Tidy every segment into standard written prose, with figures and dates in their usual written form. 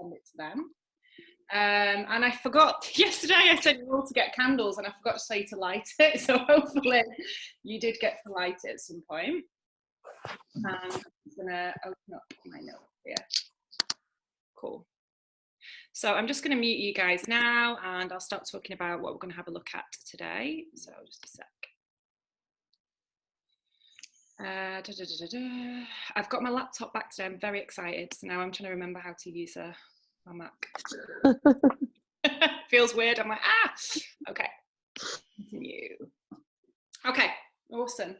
send it to them. And I forgot, yesterday I sent you all to get candles and I forgot to say to light it, so hopefully you did get to light it at some point. And I'm just gonna open up my notes here. Cool. So I'm just gonna mute you guys now and I'll start talking about what we're gonna have a look at today. So just a sec. I've got my laptop back today, I'm very excited. So now I'm trying to remember how to use my Mac. Feels weird, I'm like, okay, continue. Okay, awesome.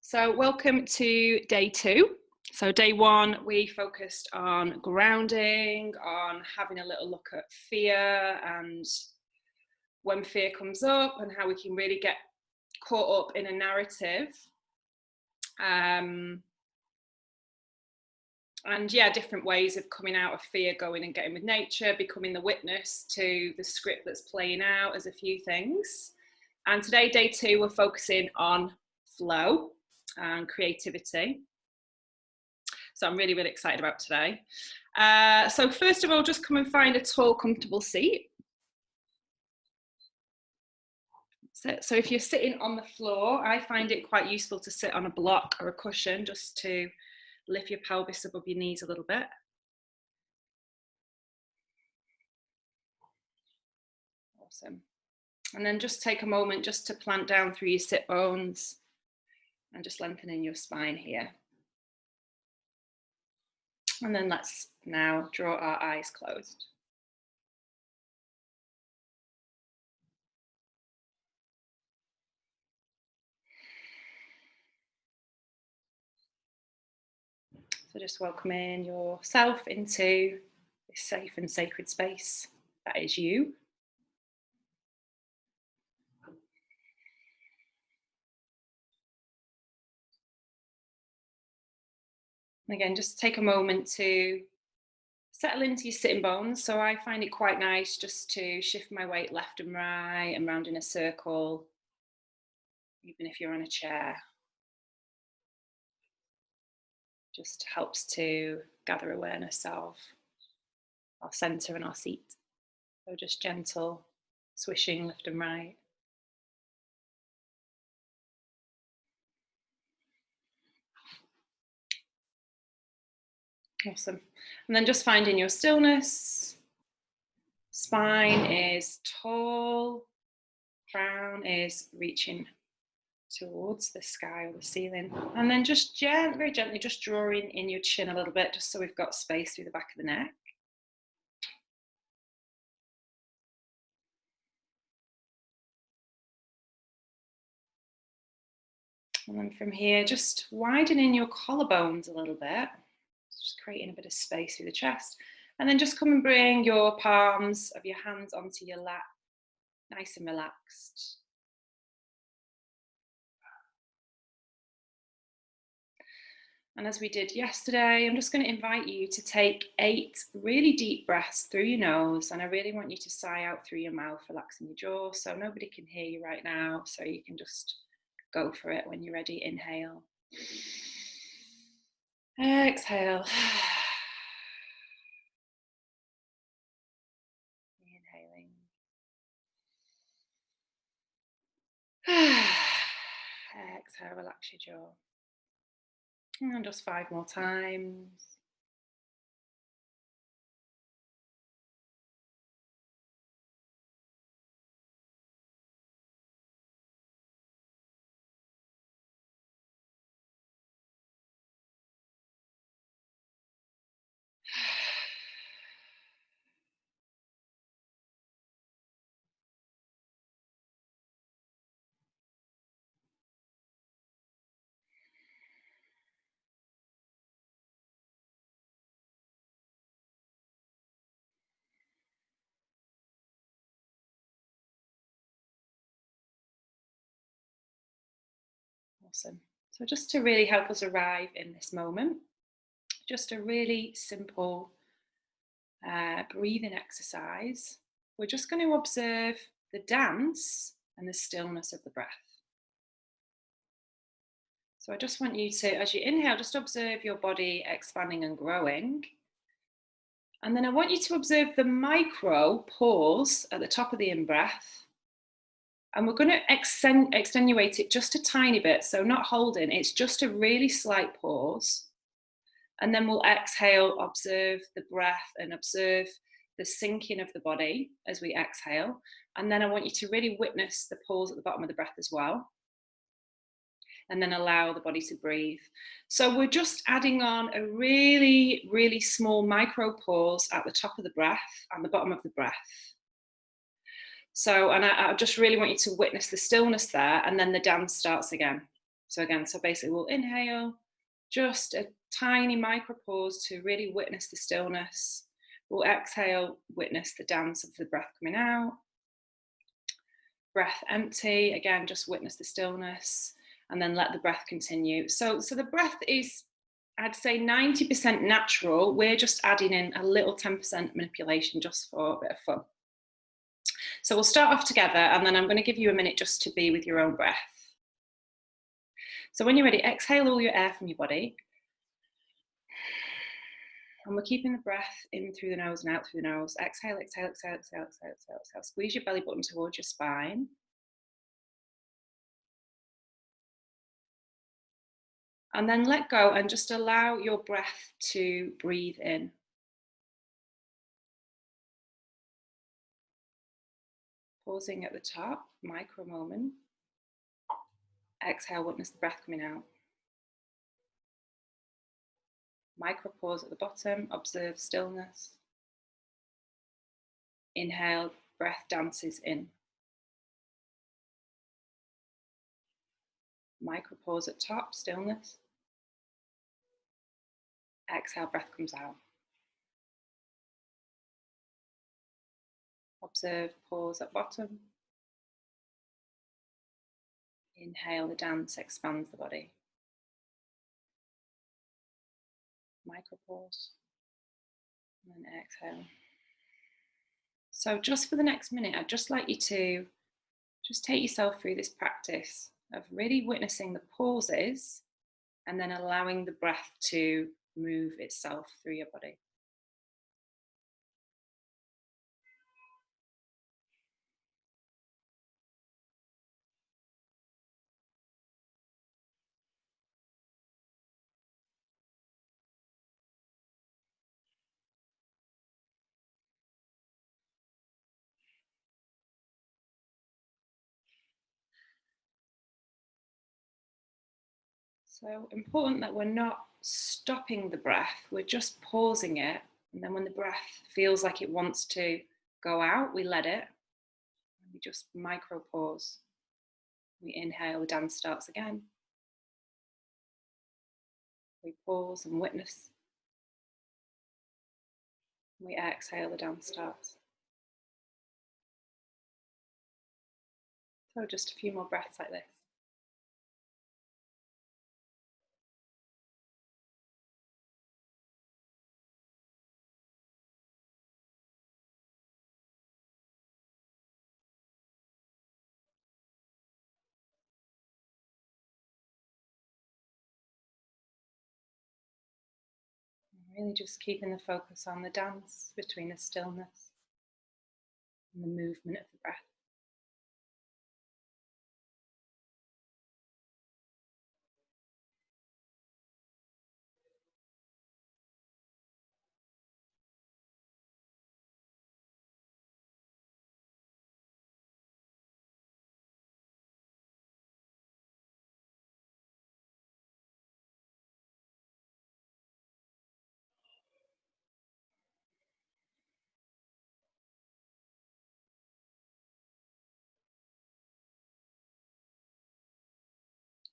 So welcome to day 2. So day 1, we focused on grounding, on having a little look at fear and when fear comes up and how we can really get caught up in a narrative. And yeah, different ways of coming out of fear, going and getting with nature, becoming the witness to the script that's playing out as a few things. And today, day 2, we're focusing on flow and creativity. So I'm really, really excited about today. So first of all, just come and find a tall, comfortable seat. So if you're sitting on the floor, I find it quite useful to sit on a block or a cushion just to lift your pelvis above your knees a little bit. Awesome. And then just take a moment just to plant down through your sit bones and just lengthening your spine here. And then let's now draw our eyes closed. So just welcoming yourself into this safe and sacred space that is you. And again, just take a moment to settle into your sitting bones. So I find it quite nice just to shift my weight left and right and round in a circle, even if you're on a chair. Just helps to gather awareness of our center and our seat. So just gentle swishing left and right. Awesome. And then just finding your stillness. Spine is tall, crown is reaching towards the sky or the ceiling. And then just very gently just drawing in your chin a little bit, just so we've got space through the back of the neck. And then from here, just widening your collarbones a little bit, just creating a bit of space through the chest. And then just come and bring your palms of your hands onto your lap, nice and relaxed. And as we did yesterday, I'm just going to invite you to take 8 really deep breaths through your nose. And I really want you to sigh out through your mouth, relaxing your jaw. So nobody can hear you right now. So you can just go for it when you're ready. Inhale. Exhale. Inhaling. Exhale, relax your jaw. And just 5 more times. Awesome. So just to really help us arrive in this moment, just a really simple breathing exercise. We're just going to observe the dance and the stillness of the breath. So I just want you to, as you inhale, just observe your body expanding and growing. And then I want you to observe the micro pause at the top of the in-breath. And we're going to extenuate it just a tiny bit. So not holding, it's just a really slight pause. And then we'll exhale, observe the breath and observe the sinking of the body as we exhale. And then I want you to really witness the pause at the bottom of the breath as well. And then allow the body to breathe. So we're just adding on a really, really small micro pause at the top of the breath and the bottom of the breath. So, and I just really want you to witness the stillness there, and then the dance starts again. So basically we'll inhale, just a tiny micro pause to really witness the stillness. We'll exhale, witness the dance of the breath coming out. Breath empty, again, just witness the stillness, and then let the breath continue. So the breath is, I'd say 90% natural. We're just adding in a little 10% manipulation just for a bit of fun. So we'll start off together, and then I'm going to give you a minute just to be with your own breath. So when you're ready, exhale all your air from your body. And we're keeping the breath in through the nose and out through the nose. Exhale, exhale, exhale, exhale, exhale, exhale, exhale. Squeeze your belly button towards your spine. And then let go and just allow your breath to breathe in. Pausing at the top, micro moment. Exhale, witness the breath coming out. Micro pause at the bottom, observe stillness. Inhale, breath dances in. Micro pause at top, stillness. Exhale, breath comes out. Observe pause at bottom. Inhale, the dance expands the body. Micro pause. And then exhale. So just for the next minute, I'd just like you to just take yourself through this practice of really witnessing the pauses and then allowing the breath to move itself through your body. So important that we're not stopping the breath, we're just pausing it. And then when the breath feels like it wants to go out, we let it. We just micro pause. We inhale, the dance starts again. We pause and witness. We exhale, the dance starts. So just a few more breaths like this. Really just keeping the focus on the dance between the stillness and the movement of the breath.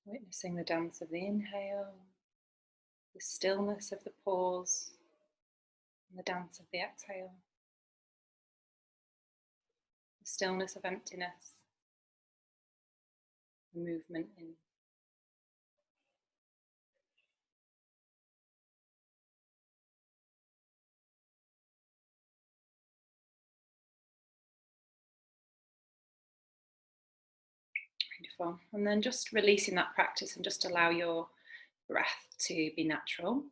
Witnessing the dance of the inhale, the stillness of the pause, and the dance of the exhale, the stillness of emptiness, the movement in. Beautiful. And then just releasing that practice and just allow your breath to be natural.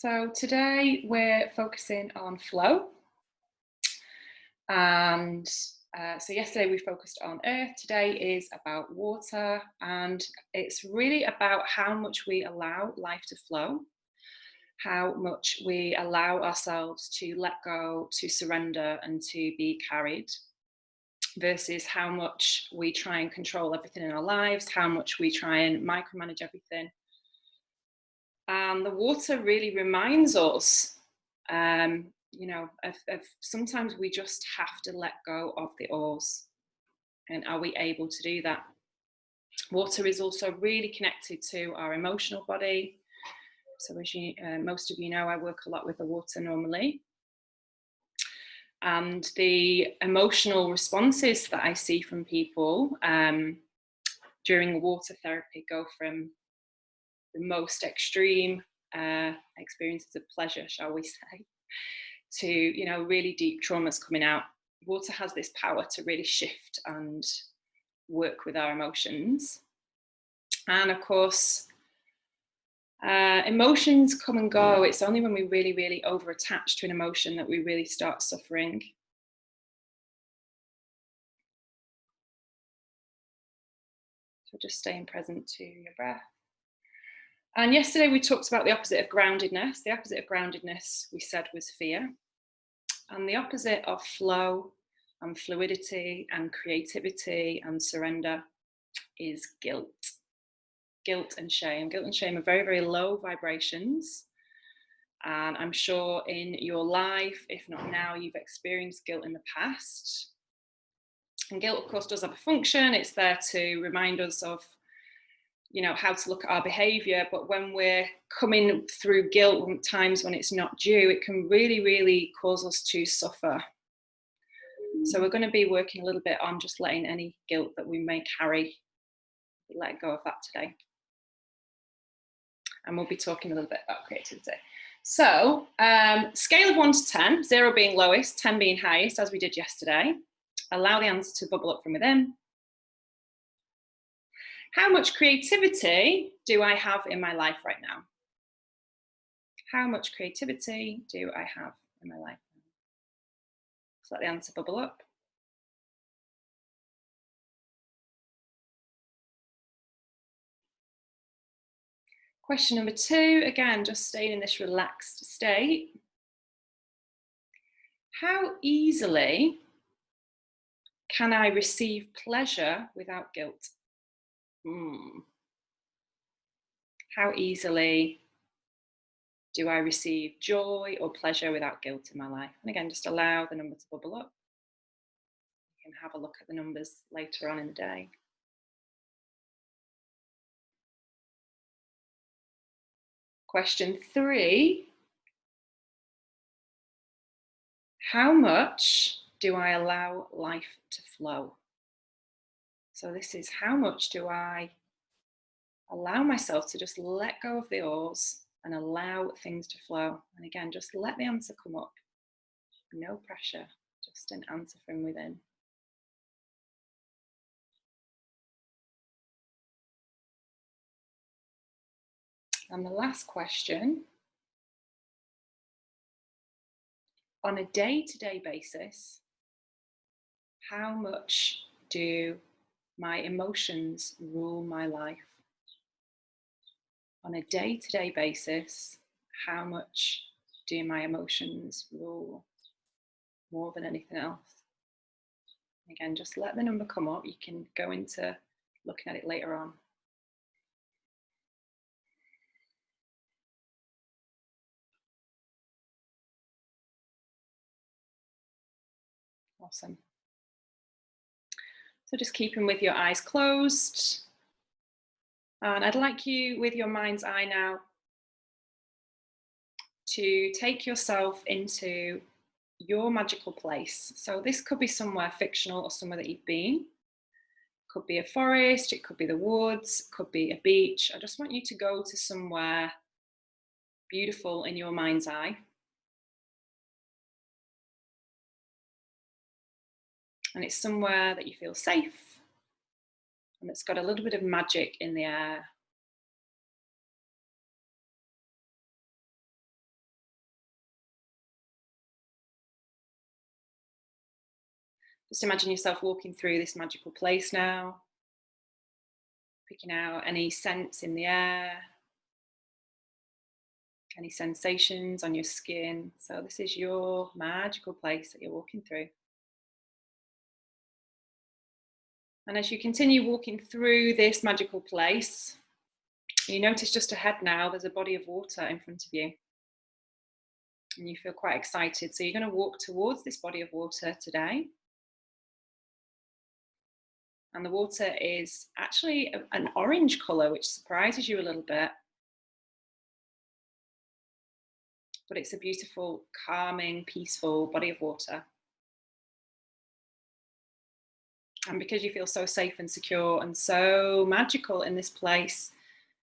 So today we're focusing on flow. And so yesterday we focused on earth. Today is about water. And it's really about how much we allow life to flow, how much we allow ourselves to let go, to surrender, and to be carried, versus how much we try and control everything in our lives, how much we try and micromanage everything. And the water really reminds us, of sometimes we just have to let go of the oars. And are we able to do that? Water is also really connected to our emotional body. So as most of you know, I work a lot with the water normally. And the emotional responses that I see from people during water therapy go from the most extreme experiences of pleasure, shall we say, to really deep traumas coming out. Water has this power to really shift and work with our emotions. And of course, emotions come and go. It's only when we really, really over-attach to an emotion that we really start suffering. So just staying present to your breath. And yesterday we talked about the opposite of groundedness. The opposite of groundedness, we said, was fear. And the opposite of flow and fluidity and creativity and surrender is guilt. Guilt and shame. Guilt and shame are very, very low vibrations. And I'm sure in your life, if not now, you've experienced guilt in the past. And guilt, of course, does have a function. It's there to remind us of how to look at our behavior. But when we're coming through guilt times when it's not due, it can really, really cause us to suffer. So we're going to be working a little bit on just letting any guilt that we may carry, let go of that today. And we'll be talking a little bit about creativity. So scale of 1 to 10, 0 being lowest, 10 being highest, as we did yesterday. Allow the answer to bubble up from within. How much creativity do I have in my life right now? How much creativity do I have in my life now? So let the answer bubble up. Question number 2, again, just staying in this relaxed state. How easily can I receive pleasure without guilt? How easily do I receive joy or pleasure without guilt in my life? And again, just allow the number to bubble up. You can have a look at the numbers later on in the day. Question 3. How much do I allow life to flow? So this is how much do I allow myself to just let go of the oars and allow things to flow? And again, just let the answer come up. No pressure, just an answer from within. And the last question, on a day-to-day basis, how much do my emotions rule my life? On a day-to-day basis, how much do my emotions rule more than anything else? Again, just let the number come up. You can go into looking at it later on. Awesome. So just keeping with your eyes closed. And I'd like you, with your mind's eye now, to take yourself into your magical place. So this could be somewhere fictional or somewhere that you've been. It could be a forest, it could be the woods, it could be a beach. I just want you to go to somewhere beautiful in your mind's eye. And it's somewhere that you feel safe and it's got a little bit of magic in the air. Just imagine yourself walking through this magical place now, picking out any scents in the air, any sensations on your skin. So this is your magical place that you're walking through. And as you continue walking through this magical place, you notice just ahead now there's a body of water in front of you. And you feel quite excited. So you're going to walk towards this body of water today. And the water is actually an orange colour, which surprises you a little bit. But it's a beautiful, calming, peaceful body of water. And because you feel so safe and secure and so magical in this place,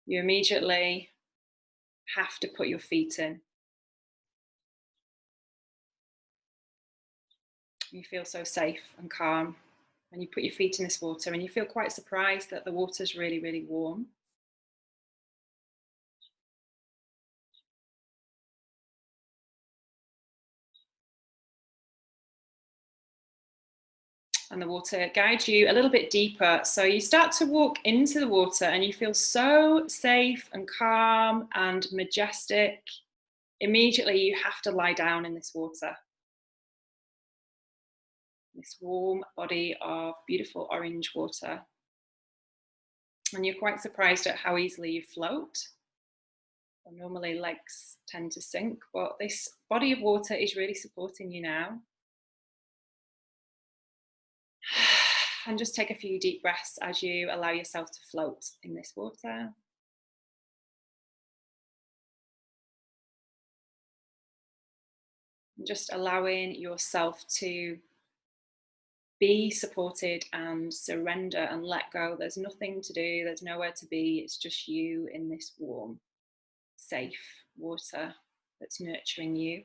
you immediately have to put your feet in. You feel so safe and calm when you put your feet in this water, and you feel quite surprised that the water's really, really warm. And the water guides you a little bit deeper. So you start to walk into the water and you feel so safe and calm and majestic. Immediately you have to lie down in this water. This warm body of beautiful orange water. And you're quite surprised at how easily you float. Well, normally legs tend to sink, but this body of water is really supporting you now. And just take a few deep breaths as you allow yourself to float in this water. And just allowing yourself to be supported and surrender and let go. There's nothing to do, there's nowhere to be. It's just you in this warm, safe water that's nurturing you.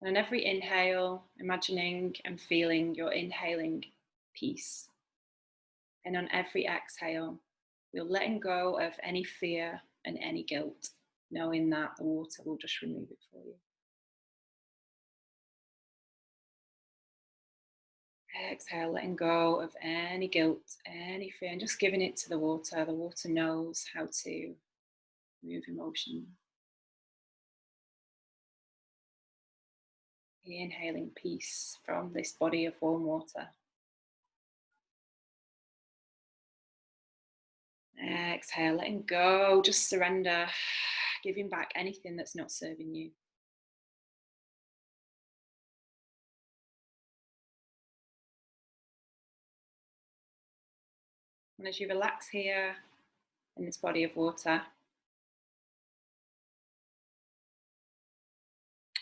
And on every inhale, imagining and feeling you're inhaling peace. And on every exhale, you're letting go of any fear and any guilt, knowing that the water will just remove it for you. Exhale, letting go of any guilt, any fear, and just giving it to the water. The water knows how to move emotion. Inhaling peace from this body of warm water. Exhale, letting go, just surrender, giving back anything that's not serving you. And as you relax here in this body of water,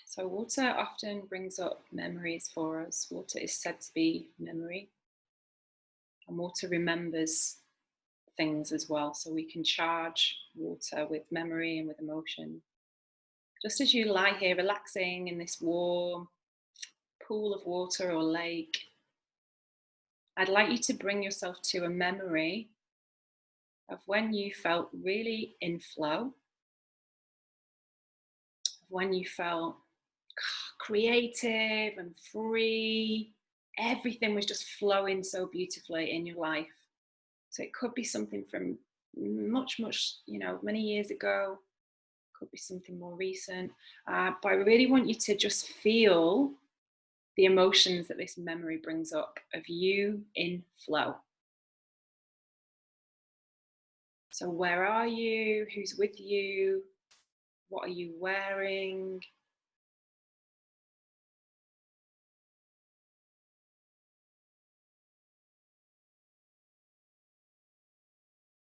so water often brings up memories for us. Water is said to be memory, and water remembers things as well. So we can charge water with memory and with emotion. Just as you lie here relaxing in this warm pool of water or lake, I'd like you to bring yourself to a memory of when you felt really in flow, when you felt creative and free. Everything was just flowing so beautifully in your life. So it could be something from much, many years ago. Could be something more recent. But I really want you to just feel the emotions that this memory brings up of you in flow. So where are you? Who's with you? What are you wearing?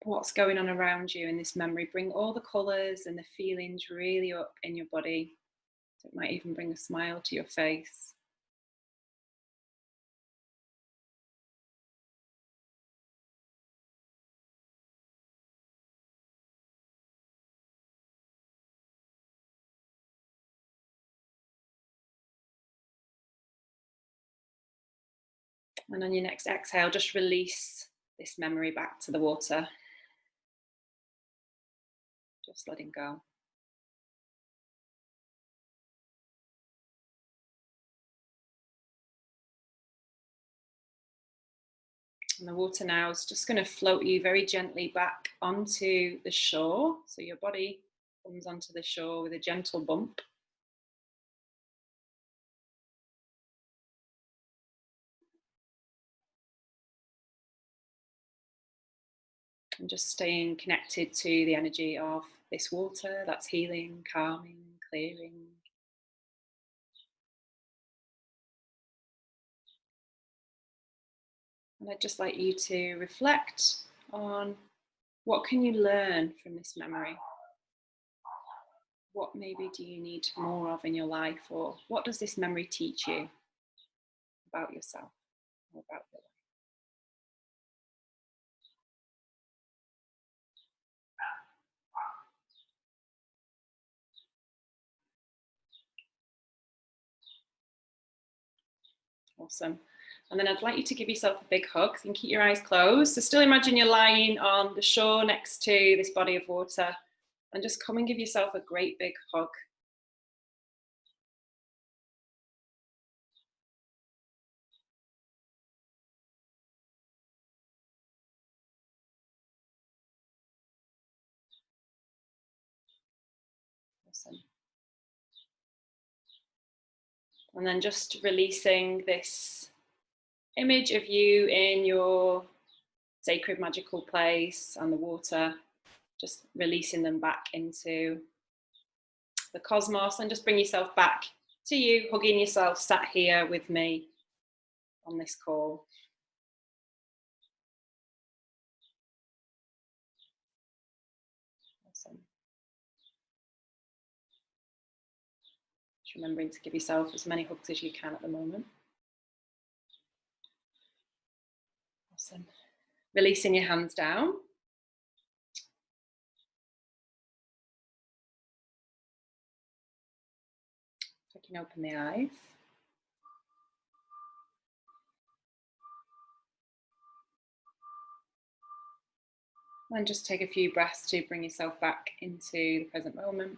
What's going on around you in this memory? Bring all the colours and the feelings really up in your body. So it might even bring a smile to your face. And on your next exhale, just release this memory back to the water. Just letting go. And the water now is just going to float you very gently back onto the shore. So your body comes onto the shore with a gentle bump. And just staying connected to the energy of this water that's healing, calming, clearing. And I'd just like you to reflect on what can you learn from this memory? What maybe do you need more of in your life, or what does this memory teach you about yourself or about your life? Awesome. And then I'd like you to give yourself a big hug and keep your eyes closed. So still imagine you're lying on the shore next to this body of water, and just come and give yourself a great big hug. Awesome. And then just releasing this image of you in your sacred magical place and the water, just releasing them back into the cosmos, and just bring yourself back to you, hugging yourself sat here with me on this call. Awesome. Just remembering to give yourself as many hugs as you can at the moment. Awesome. Releasing your hands down. Flicking open the eyes. And just take a few breaths to bring yourself back into the present moment.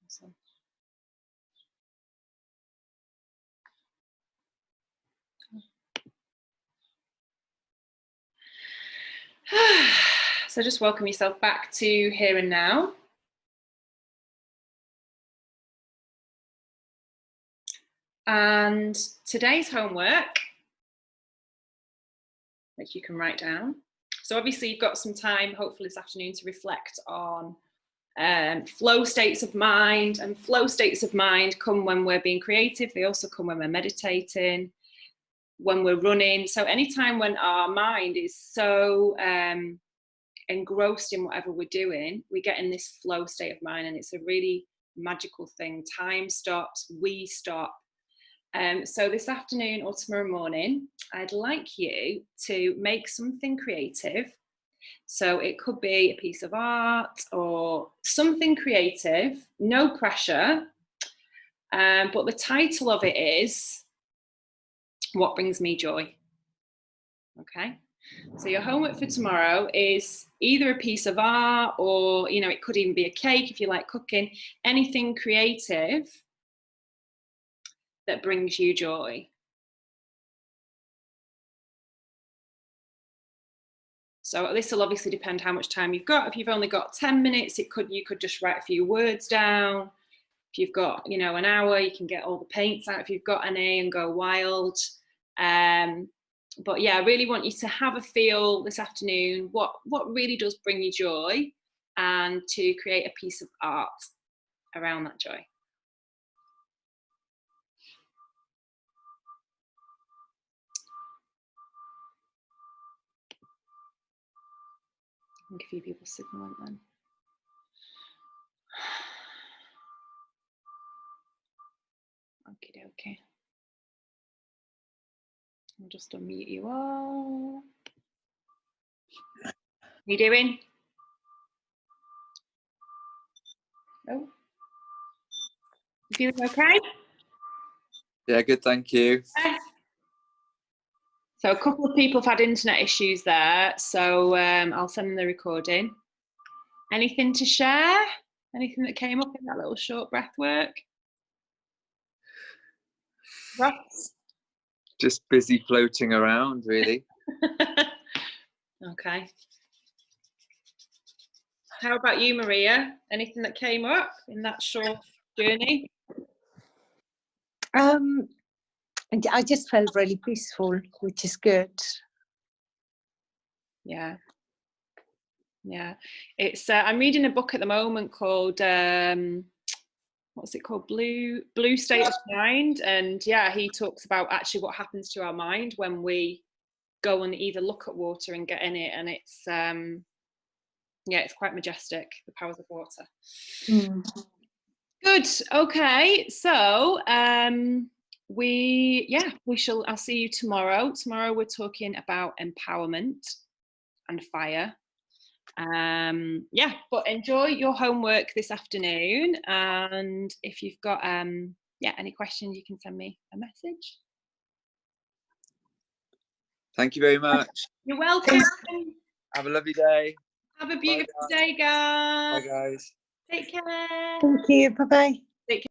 Awesome. So just welcome yourself back to here and now. And today's homework, which you can write down. So obviously you've got some time, hopefully this afternoon, to reflect on flow states of mind. And flow states of mind come when we're being creative. They also come when we're meditating, when we're running. So anytime when our mind is so engrossed in whatever we're doing, we get in this flow state of mind, and it's a really magical thing. Time stops, we stop. So this afternoon or tomorrow morning, I'd like you to make something creative. So it could be a piece of art or something creative, no pressure. But the title of it is What Brings Me Joy? Okay. So your homework for tomorrow is either a piece of art, or, you know, it could even be a cake if you like cooking, anything creative that brings you joy. So this will obviously depend how much time you've got. If you've only got 10 minutes, you could just write a few words down. If you've got, you know, an hour, you can get all the paints out if you've got any and go wild. But yeah, I really want you to have a feel this afternoon what really does bring you joy, and to create a piece of art around that joy. I think a few people signaling then. Okay. I'll just unmute you all. How you doing? Oh, you feeling okay? Yeah, good, thank you. So a couple of people have had internet issues there, so I'll send them the recording. Anything to share? Anything that came up in that little short breath work? Ross? Just busy floating around, really. Okay. How about you, Maria? Anything that came up in that short journey? I just felt really peaceful, which is good. Yeah. It's I'm reading a book at the moment called what's it called, Blue State of Mind, and yeah, he talks about actually what happens to our mind when we go and either look at water and get in it, and it's yeah, it's quite majestic, the powers of water. Good. Okay, so I'll see you tomorrow. Tomorrow we're talking about empowerment and fire. Yeah, but enjoy your homework this afternoon, and if you've got any questions, you can send me a message. Thank you very much. You're welcome. Have a lovely day. Have a beautiful day, guys. Bye, guys. Take care. Thank you. Bye-bye. Take care.